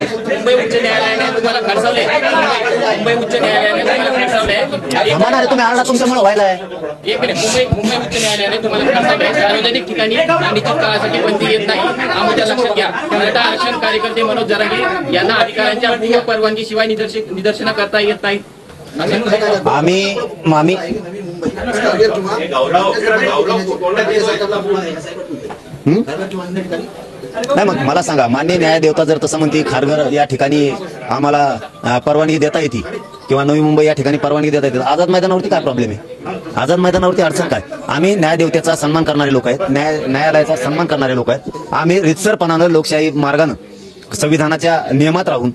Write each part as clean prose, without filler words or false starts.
मुंबई उच्च न्यायालयाने तुम्हाला खडसावले, मुंबई उच्च न्यायालयाने तुम्हाला खडसावले. तुम्ही आणला तुमच्यामुळे व्हायला आहे. एक मिनिट, मुंबई उच्च न्यायालयाने तुम्हाला खडसावले. सार्वजनिक ठिकाणी निश्चित काळासाठी बंदी येत नाही, आमच्या लक्षात घ्या. मराठा आरक्षण कार्यकर्ते मनोज जरांगे यांना अधिकाऱ्यांच्या पूर्व परवानगीशिवाय निदर्शनं करता येत नाहीत. आम्ही नाही, मग मला सांगा, मान्य न्यायदेवता जर तसं म्हणते खारघर या ठिकाणी आम्हाला परवानगी देता येते किंवा नवी मुंबई या ठिकाणी परवानगी देता येते, आझाद मैदानावरती काय प्रॉब्लेम आहे? आझाद मैदानावरती अडचण काय? आम्ही न्यायदेवतेचा सन्मान करणारे लोक आहेत, न्यायालयाचा सन्मान करणारे लोक आहेत. आम्ही रितसरपणानं लोकशाही मार्गानं संविधानाच्या नियमात राहून,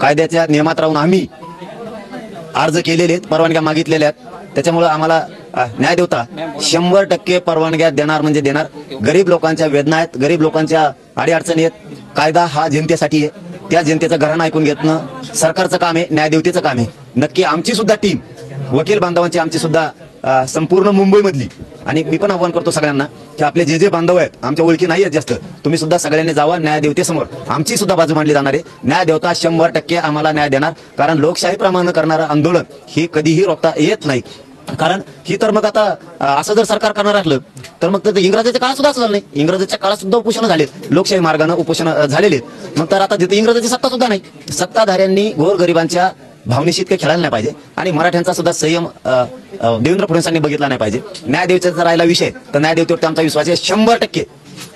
कायद्याच्या नियमात राहून आम्ही अर्ज केलेले आहेत, परवानग्या मागितलेल्या आहेत. त्याच्यामुळे आम्हाला न्यायदेवता 100% परवानग्या देणार म्हणजे देणार. गरीब लोकांच्या वेदना आहेत, गरीब लोकांच्या अडीअडचणी आहेत. कायदा हा जनतेसाठी आहे, त्या जनतेचं घराणं ऐकून घेणं सरकारचं काम आहे, न्यायदेवतेचं काम आहे. नक्की आमची सुद्धा टीम, वकील बांधवांची आमची सुद्धा संपूर्ण मुंबईमधली, आणि मी पण आव्हान करतो सगळ्यांना की आपले जे बांधव आहेत, आमच्या ओळखी नाही आहेत जास्त, तुम्ही सुद्धा सगळ्यांनी जावा न्यायदेवतेसमोर. आमची सुद्धा बाजू मांडली जाणार आहे. न्यायदेवता 100% आम्हाला न्याय देणार, कारण लोकशाहीप्रमाणे करणारं आंदोलन ही कधीही रोखता येत नाही. कारण ही तर मग आता असं जर सरकार करणार असलं तर मग तर इंग्रजाच्या काळात सुद्धा असं झालं नाही. इंग्रजाच्या काळात सुद्धा उपोषण झाले, लोकशाही मार्गाने उपोषण झालेले. मग तर आता तिथे इंग्रजाची सत्ता सुद्धा नाही. सत्ताधाऱ्यांनी गोरगरिबांच्या भावनेशी इतके खेळायला नाही पाहिजे, आणि मराठ्यांचा सुद्धा संयम देवेंद्र फडणवीसांनी बघितला नाही पाहिजे. न्यायदेवतेचा राहिला विषय तर न्यायदेवतेवरती आमचा विश्वास आहे. 100%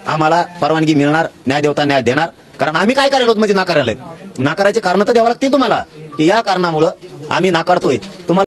आम्हाला परवानगी मिळणार, न्यायदेवता न्याय देणार. कारण आम्ही काय करायला म्हणजे नाकारायला, नाकारायचे कारण तर द्यावं लागतील तुम्हाला, की या कारणामुळं आम्ही नाकारतोय. तुम्हाला